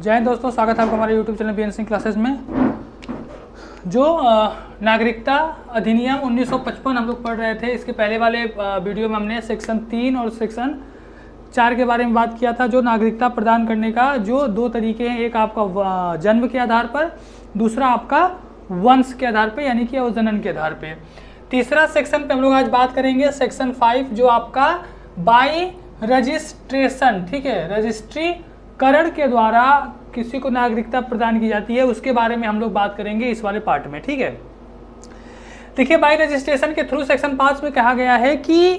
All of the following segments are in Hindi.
जय हिंद दोस्तों, स्वागत है आपका हमारे YouTube channel BN Singh classes में। जो नागरिकता अधिनियम 1955 हम लोग पढ़ रहे थे, इसके पहले वाले वीडियो में हमने सेक्शन 3 और सेक्शन 4 के बारे में बात किया था। जो नागरिकता प्रदान करने का जो दो तरीके हैं, एक आपका जन्म के आधार पर, दूसरा आपका वंश के आधार पर यानी कि जनन के आधार पर। तीसरा सेक्शन पे हम लोग आज बात करेंगे सेक्शन 5, जो आपका बाई रजिस्ट्रेशन, ठीक है, रजिस्ट्रीकरण के द्वारा किसी को नागरिकता प्रदान की जाती है, उसके बारे में हम लोग बात करेंगे इस वाले पार्ट में। ठीक है, देखिए बाई रजिस्ट्रेशन के थ्रू सेक्शन 5 में कहा गया है कि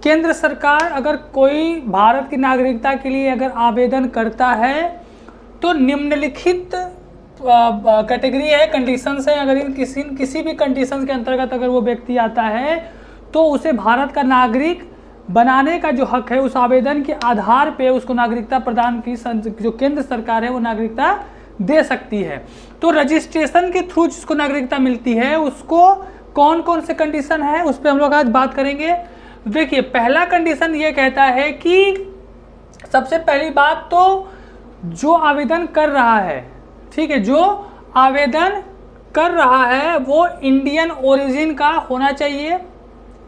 केंद्र सरकार अगर कोई भारत की नागरिकता के लिए अगर आवेदन करता है तो निम्नलिखित कैटेगरी है, कंडीशंस है। अगर इन किसी भी कंडीशंस के अंतर्गत अगर वो व्यक्ति आता है तो उसे भारत का नागरिक बनाने का जो हक है, उस आवेदन के आधार पे उसको नागरिकता प्रदान की जो केंद्र सरकार है वो नागरिकता दे सकती है। तो रजिस्ट्रेशन के थ्रू जिसको नागरिकता मिलती है उसको कौन कौन से कंडीशन है उस पर हम लोग आज बात करेंगे। देखिए पहला कंडीशन ये कहता है कि सबसे पहली बात तो जो आवेदन कर रहा है, ठीक है, जो आवेदन कर रहा है वो इंडियन ओरिजिन का होना चाहिए।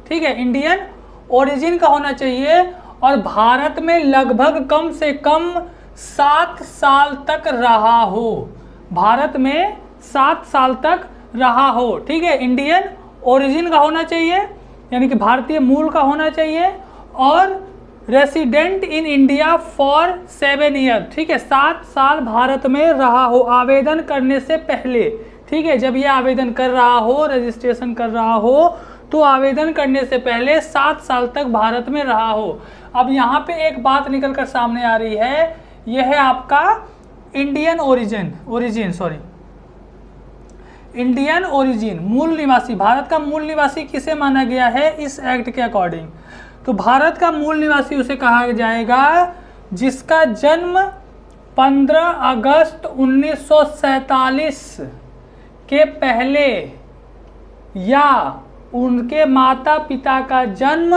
ठीक है, इंडियन ओरिजिन का होना चाहिए और भारत में लगभग कम से कम 7 साल तक रहा हो। भारत में 7 साल तक रहा हो। ठीक है, इंडियन ओरिजिन का होना चाहिए यानी कि भारतीय मूल का होना चाहिए और resident in India for 7 year. ठीक है, 7 साल भारत में रहा हो आवेदन करने से पहले। ठीक है, जब ये आवेदन कर रहा हो, रजिस्ट्रेशन कर रहा हो, तो आवेदन करने से पहले 7 साल तक भारत में रहा हो। अब यहाँ पे एक बात निकल कर सामने आ रही है, यह है आपका इंडियन इंडियन ओरिजिन, मूल निवासी। भारत का मूल निवासी किसे माना गया है इस एक्ट के अकॉर्डिंग? तो भारत का मूल निवासी उसे कहा जाएगा जिसका जन्म 15 अगस्त 1947 के पहले या उनके माता पिता का जन्म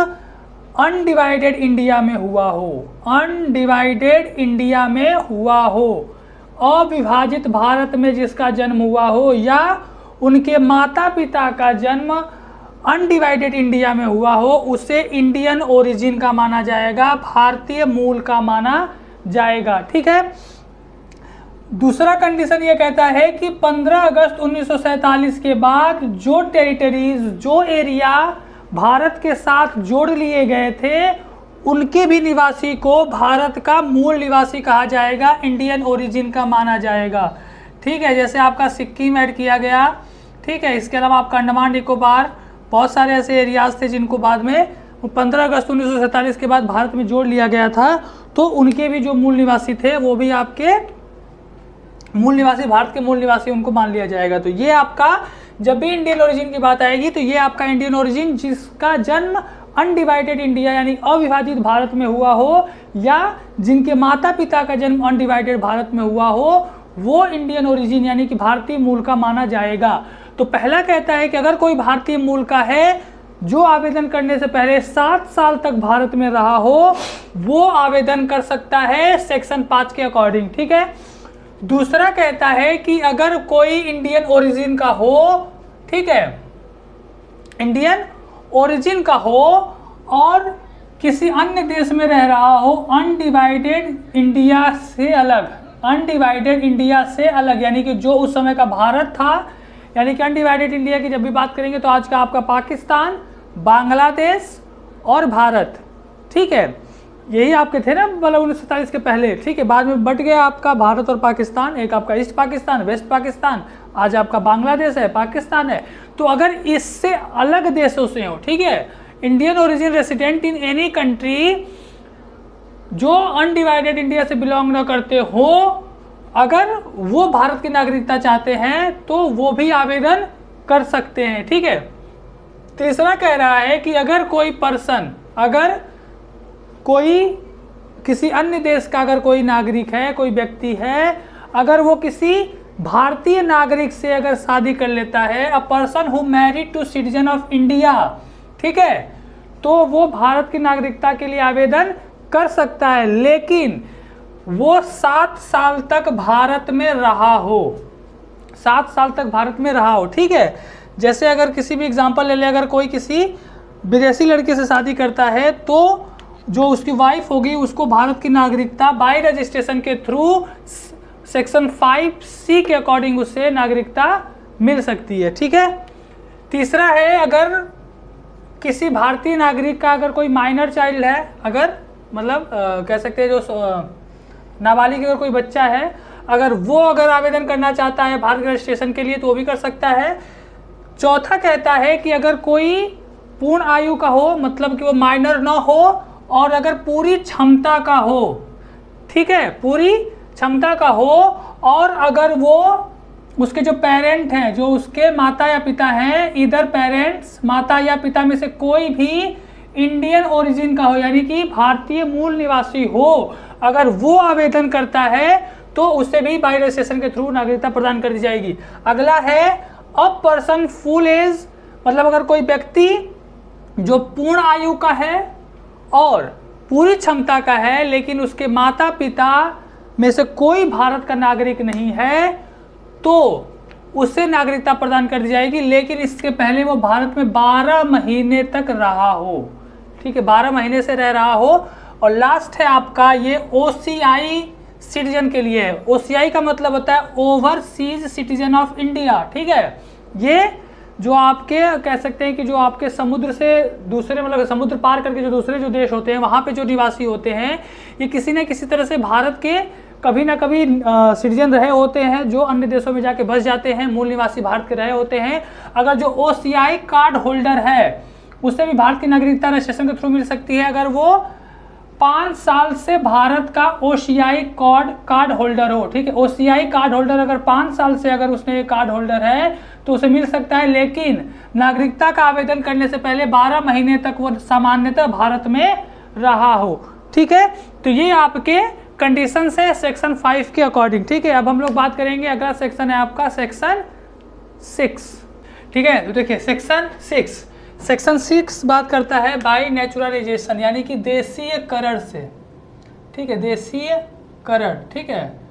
अनडिवाइडेड इंडिया में हुआ हो, अनडिवाइडेड इंडिया में हुआ हो, अविभाजित भारत में जिसका जन्म हुआ हो, या उनके माता पिता का जन्म अनडिवाइडेड इंडिया में हुआ हो, उसे इंडियन ओरिजिन का माना जाएगा, भारतीय मूल का माना जाएगा। ठीक है, दूसरा कंडीशन ये कहता है कि 15 अगस्त 1947 के बाद जो टेरिटरीज, जो एरिया भारत के साथ जोड़ लिए गए थे, उनके भी निवासी को भारत का मूल निवासी कहा जाएगा, इंडियन ओरिजिन का माना जाएगा। ठीक है, जैसे आपका सिक्किम ऐड किया गया। ठीक है, इसके अलावा आपका अंडमान निकोबार, बहुत सारे ऐसे एरियाज थे जिनको बाद में 15 अगस्त 1947 के बाद भारत में जोड़ लिया गया था, तो उनके भी जो मूल निवासी थे वो भी आपके मूल निवासी, भारत के मूल निवासी उनको मान लिया जाएगा। तो ये आपका जब भी इंडियन ओरिजिन की बात आएगी तो ये आपका इंडियन ओरिजिन जिसका जन्म अनडिवाइडेड इंडिया यानी अविभाजित भारत में हुआ हो, या जिनके माता पिता का जन्म अनडिवाइडेड भारत में हुआ हो, वो इंडियन ओरिजिन यानी कि भारतीय मूल का माना जाएगा। तो पहला कहता है कि अगर कोई भारतीय मूल का है जो आवेदन करने से पहले 7 साल तक भारत में रहा हो, वो आवेदन कर सकता है सेक्शन 5 के अकॉर्डिंग। ठीक है, दूसरा कहता है कि अगर कोई इंडियन ओरिजिन का हो, ठीक है, इंडियन ओरिजिन का हो और किसी अन्य देश में रह रहा हो, अनडिवाइडेड इंडिया से अलग, अनडिवाइडेड इंडिया से अलग यानी कि जो उस समय का भारत था, यानी कि अनडिवाइडेड इंडिया की जब भी बात करेंगे तो आज का आपका पाकिस्तान, बांग्लादेश और भारत। ठीक है, यही आपके थे ना मतलब 1947 के पहले। ठीक है, बाद में बट गया आपका भारत और पाकिस्तान, एक आपका ईस्ट पाकिस्तान, वेस्ट पाकिस्तान, आज आपका बांग्लादेश है, पाकिस्तान है। तो अगर इससे अलग देशों से हो, ठीक है, Indian origin resident in any country जो अनडिवाइडेड इंडिया से बिलोंग न करते हो, अगर वो भारत की नागरिकता चाहते हैं तो वो भी आवेदन कर सकते हैं। ठीक है, तीसरा कह रहा है कि अगर कोई पर्सन, अगर कोई किसी अन्य देश का अगर कोई नागरिक है, कोई व्यक्ति है, अगर वो किसी भारतीय नागरिक से अगर शादी कर लेता है, a person who married to citizen of India, ठीक है, तो वो भारत की नागरिकता के लिए आवेदन कर सकता है। लेकिन वो 7 साल तक भारत में रहा हो, 7 साल तक भारत में रहा हो, ठीक है। जैसे अगर किसी भी एग्जांपल ले ले, अगर कोई किसी विदेशी लड़के से शादी करता है तो जो उसकी वाइफ होगी उसको भारत की नागरिकता बाय रजिस्ट्रेशन के थ्रू सेक्शन 5C के अकॉर्डिंग उससे नागरिकता मिल सकती है, ठीक है। तीसरा है, अगर किसी भारतीय नागरिक का अगर कोई माइनर चाइल्ड है, अगर मतलब कह सकते हैं जो नाबालिग अगर कोई बच्चा है, अगर वो अगर आवेदन करना चाहता है भारत रजिस्ट्रेशन के लिए तो वो भी कर सकता है। चौथा कहता है कि अगर कोई पूर्ण आयु का हो, मतलब कि वो माइनर ना हो और अगर पूरी क्षमता का हो, ठीक है, पूरी क्षमता का हो, और अगर वो उसके जो पेरेंट हैं, जो उसके माता या पिता हैं, इधर पेरेंट्स माता या पिता में से कोई भी इंडियन ओरिजिन का हो, यानी कि भारतीय मूल निवासी हो, अगर वो आवेदन करता है तो उसे भी बाय रजिस्ट्रेशन के थ्रू नागरिकता प्रदान कर दी जाएगी। अगला है अ पर्सन फुल एज, मतलब अगर कोई व्यक्ति जो पूर्ण आयु का है और पूरी क्षमता का है लेकिन उसके माता पिता में से कोई भारत का नागरिक नहीं है तो उसे नागरिकता प्रदान कर दी जाएगी, लेकिन इसके पहले वो भारत में 12 महीने तक रहा हो, ठीक है, 12 महीने से रह रहा हो। और लास्ट है आपका ये OCI सिटीजन के लिए है। OCI का मतलब होता है ओवरसीज सिटीजन ऑफ इंडिया, ठीक है। ये जो आपके कह सकते हैं कि जो आपके समुद्र से दूसरे, मतलब समुद्र पार करके जो दूसरे जो देश होते हैं वहाँ पे जो निवासी होते हैं, ये किसी न किसी तरह से भारत के कभी ना कभी सिटीजन रहे होते हैं, जो अन्य देशों में जाके बस जाते हैं, मूल निवासी भारत के रहे होते हैं। अगर जो OCI कार्ड होल्डर है उससे भी भारत की नागरिकता रजिस्ट्रेशन के थ्रू मिल सकती है, अगर वो 5 साल से भारत का OCI कार्ड होल्डर हो, ठीक है। OCI कार्ड होल्डर अगर 5 साल से अगर उसमें कार्ड होल्डर है तो उसे मिल सकता है, लेकिन नागरिकता का आवेदन करने से पहले 12 महीने तक वो सामान्यतः भारत में रहा हो, ठीक है। तो ये आपके कंडीशंस है सेक्शन 5 के अकॉर्डिंग, ठीक है। अब हम लोग बात करेंगे, अगला सेक्शन है आपका सेक्शन 6, ठीक है। तो देखिए सेक्शन 6 बात करता है बाय नेचुरलाइजेशन, यानी कि देशीयकरण से, ठीक है, देशीयकरण, ठीक है।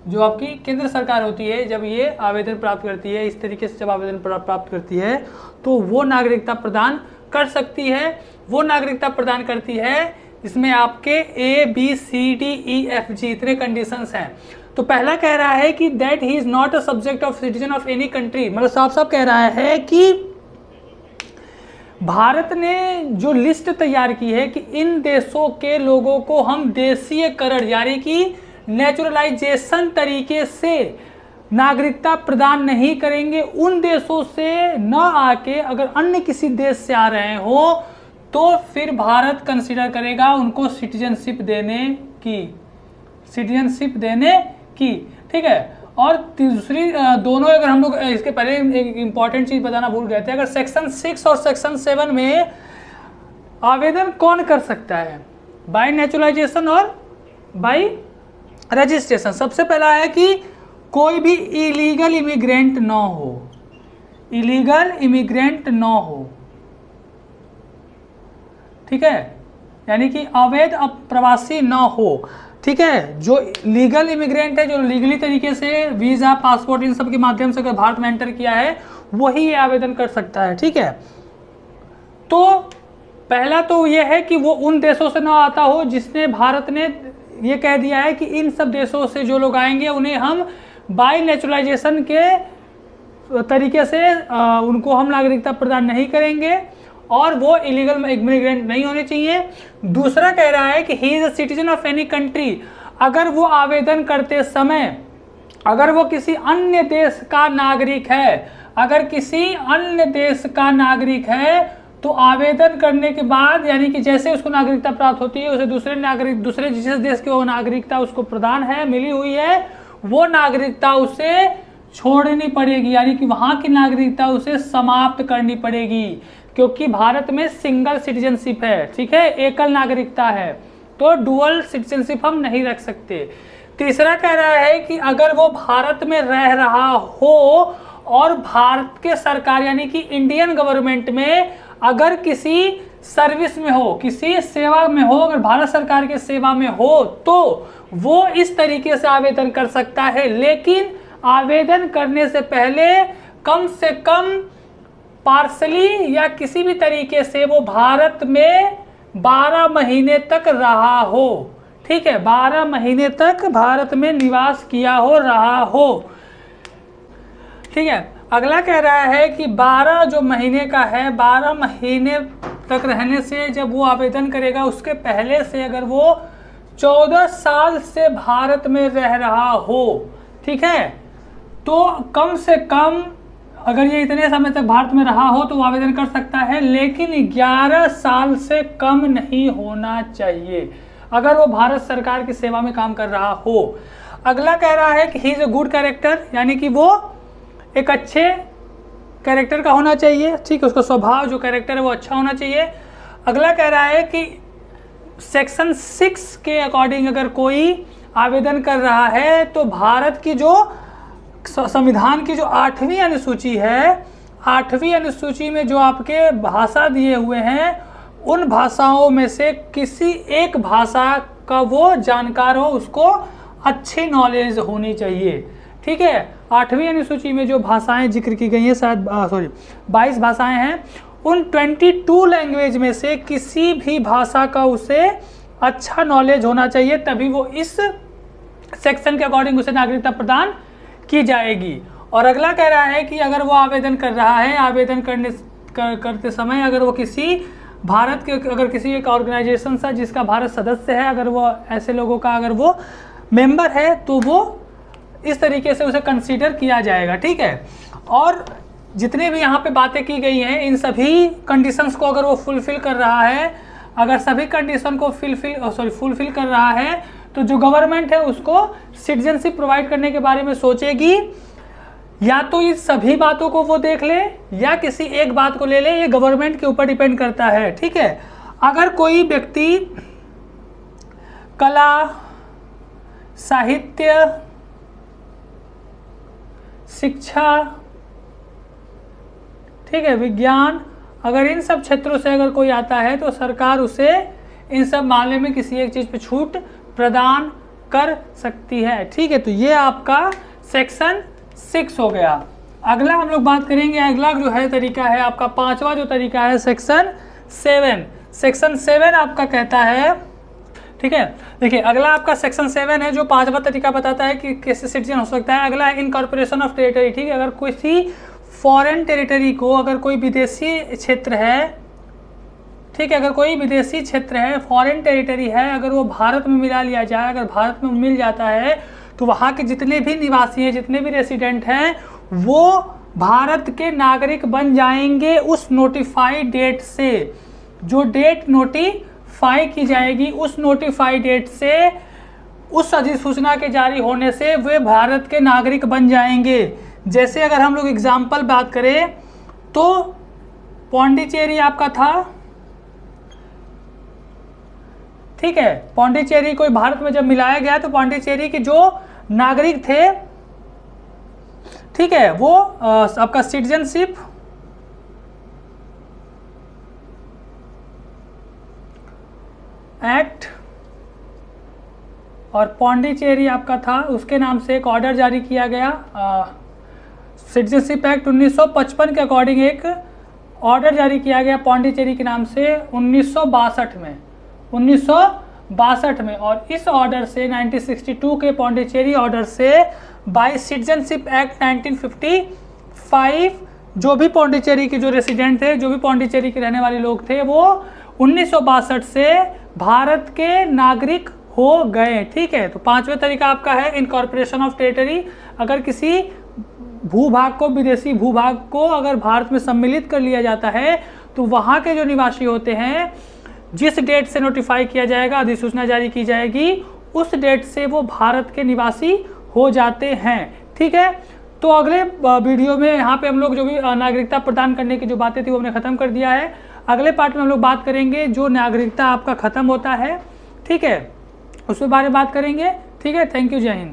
जो आपकी केंद्र सरकार होती है जब ये आवेदन प्राप्त करती है, इस तरीके से जब आवेदन प्राप्त करती है तो वो नागरिकता प्रदान कर सकती है। वो नागरिकता प्रदान करती है इसमें आपके ABCDEFG इतने कंडीशंस हैं। तो पहला कह रहा है कि that he is not a subject of citizen of any country, मतलब साफ साफ कह रहा है कि भारत ने जो लिस्ट तैयार की है कि इन देशों के लोगों को हम देशीयकरण यानी कि नेचुरलाइजेशन तरीके से नागरिकता प्रदान नहीं करेंगे। उन देशों से न आके अगर अन्य किसी देश से आ रहे हो तो फिर भारत कंसीडर करेगा उनको सिटीजनशिप देने की, ठीक है। और दूसरी दोनों, अगर हम लोग इसके पहले एक इंपॉर्टेंट चीज बताना भूल गए थे, अगर सेक्शन 6 और सेक्शन 7 में आवेदन कौन कर सकता है बाय नेचुरलाइजेशन और बाय रजिस्ट्रेशन। सबसे पहला है कि कोई भी इलीगल इमिग्रेंट ना हो, ठीक है, यानी कि अवैध प्रवासी ना हो, ठीक है। जो लीगल इमिग्रेंट है, जो लीगली तरीके से वीजा पासपोर्ट इन सब के माध्यम से अगर भारत में एंटर किया है वही ये आवेदन कर सकता है, ठीक है। तो पहला तो ये है कि वो उन देशों से ना आता हो जिसने भारत ने ये कह दिया है कि इन सब देशों से जो लोग आएंगे उन्हें हम बाय नेचुरलाइजेशन के तरीके से उनको हम नागरिकता प्रदान नहीं करेंगे और वो इलीगल इमिग्रेंट नहीं होने चाहिए। दूसरा कह रहा है कि he is a citizen of any country, अगर वो आवेदन करते समय अगर वो किसी अन्य देश का नागरिक है, तो आवेदन करने के बाद यानी कि जैसे उसको नागरिकता प्राप्त होती है उसे दूसरे जिस देश की वो नागरिकता उसको प्रदान है, मिली हुई है, वो नागरिकता उसे छोड़नी पड़ेगी, यानी कि वहाँ की नागरिकता उसे समाप्त करनी पड़ेगी, क्योंकि भारत में सिंगल सिटीजनशिप है, ठीक है, एकल नागरिकता है, तो डुअल सिटीजनशिप हम नहीं रख सकते। तीसरा कह रहा है कि अगर वो भारत में रह रहा हो और भारत के सरकार यानी कि इंडियन गवर्नमेंट में अगर किसी सर्विस में हो, किसी सेवा में हो, अगर भारत सरकार की सेवा में हो तो वो इस तरीके से आवेदन कर सकता है। लेकिन आवेदन करने से पहले कम से कम पार्सली या किसी भी तरीके से वो भारत में 12 महीने तक रहा हो। ठीक है, 12 महीने तक भारत में निवास किया हो, रहा हो। ठीक है, अगला कह रहा है कि 12 जो महीने का है, 12 महीने तक रहने से जब वो आवेदन करेगा उसके पहले से अगर वो 14 साल से भारत में रह रहा हो, ठीक है, तो कम से कम अगर ये इतने समय तक भारत में रहा हो तो वो आवेदन कर सकता है, लेकिन 11 साल से कम नहीं होना चाहिए अगर वो भारत सरकार की सेवा में काम कर रहा हो। अगला कह रहा है कि he is a good character, यानी कि वो एक अच्छे कैरेक्टर का होना चाहिए। ठीक है, उसका स्वभाव जो कैरेक्टर है वो अच्छा होना चाहिए। अगला कह रहा है कि सेक्शन 6 के अकॉर्डिंग अगर कोई आवेदन कर रहा है तो भारत की जो संविधान की जो 8वीं अनुसूची है, 8वीं अनुसूची में जो आपके भाषा दिए हुए हैं उन भाषाओं में से किसी एक भाषा का वो जानकार हो, उसको अच्छी नॉलेज होनी चाहिए। ठीक है, 8वीं अनुसूची में जो भाषाएं जिक्र की गई हैं, शायद 22 भाषाएं हैं, उन 22 लैंग्वेज में से किसी भी भाषा का उसे अच्छा नॉलेज होना चाहिए, तभी वो इस सेक्शन के अकॉर्डिंग उसे नागरिकता प्रदान की जाएगी। और अगला कह रहा है कि अगर वो आवेदन कर रहा है, आवेदन करते समय अगर वो किसी भारत के अगर किसी एक ऑर्गेनाइजेशन से जिसका भारत सदस्य है, अगर वो ऐसे लोगों का अगर वो मेंबर है तो वो इस तरीके से उसे कंसीडर किया जाएगा। ठीक है, और जितने भी यहाँ पे बातें की गई हैं इन सभी कंडीशंस को अगर वो फुलफिल कर रहा है, अगर सभी कंडीशन को फुलफिल कर रहा है तो जो गवर्नमेंट है उसको सिटीजनशिप प्रोवाइड करने के बारे में सोचेगी। या तो इस सभी बातों को वो देख ले या किसी एक बात को ले ले, ये गवर्नमेंट के ऊपर डिपेंड करता है। ठीक है, अगर कोई व्यक्ति कला, साहित्य, शिक्षा, ठीक है, विज्ञान, अगर इन सब क्षेत्रों से अगर कोई आता है तो सरकार उसे इन सब मामले में किसी एक चीज़ पे छूट प्रदान कर सकती है। ठीक है, तो ये आपका सेक्शन 6 हो गया। अगला हम लोग बात करेंगे, अगला जो है तरीका है आपका 5वां जो तरीका है सेक्शन 7। सेक्शन 7 आपका कहता है, ठीक है, देखिए अगला आपका सेक्शन 7 है जो 5वां तरीका बताता है कि कैसे सिटीजन हो सकता है। अगला है इनकॉर्पोरेशन ऑफ टेरिटरी। ठीक है, अगर किसी फॉरेन टेरिटरी को, अगर कोई विदेशी क्षेत्र है, ठीक है, अगर कोई विदेशी क्षेत्र है, फॉरेन टेरिटरी है, अगर वो भारत में मिला लिया जाए, अगर भारत में मिल जाता है तो वहाँ के जितने भी निवासी हैं, जितने भी रेसिडेंट हैं, वो भारत के नागरिक बन जाएंगे उस नोटिफाइड डेट से। जो डेट नोटिफाई की जाएगी उस नोटिफाइड डेट से, उस अधिसूचना के जारी होने से वे भारत के नागरिक बन जाएंगे। जैसे अगर हम लोग एग्जाम्पल बात करें तो पौंडीचेरी आपका था, ठीक है, पौंडीचेरी को भारत में जब मिलाया गया तो पौंडीचेरी के जो नागरिक थे, ठीक है, वो आपका सिटीजनशिप एक्ट और पौंडीचेरी आपका था, उसके नाम से एक ऑर्डर जारी किया गया। सिटीजनशिप एक्ट 1955 के अकॉर्डिंग एक ऑर्डर जारी किया गया पौंडीचेरी के नाम से 1962 में, 1962 में। और इस ऑर्डर से 1962 के पौंडीचेरी ऑर्डर से बाय सिटीजनशिप एक्ट 1955 जो भी पौंडीचेरी के जो रेसिडेंट थे, जो भी पौंडीचेरी के रहने वाले लोग थे, वो 1962 से भारत के नागरिक हो गए। ठीक है, तो 5वां तरीका आपका है इनकॉर्पोरेशन ऑफ टेरिटरी। अगर किसी भूभाग को, विदेशी भूभाग को अगर भारत में सम्मिलित कर लिया जाता है तो वहाँ के जो निवासी होते हैं, जिस डेट से नोटिफाई किया जाएगा, अधिसूचना जारी की जाएगी, उस डेट से वो भारत के निवासी हो जाते हैं। ठीक है, तो अगले वीडियो में यहाँ पे हम लोग जो भी नागरिकता प्रदान करने की जो बातें थी वो हमने ख़त्म कर दिया है। अगले पार्ट में हम लोग बात करेंगे जो नागरिकता आपका ख़त्म होता है, ठीक है, उसके बारे में बात करेंगे। ठीक है, थैंक यू, जय हिंद।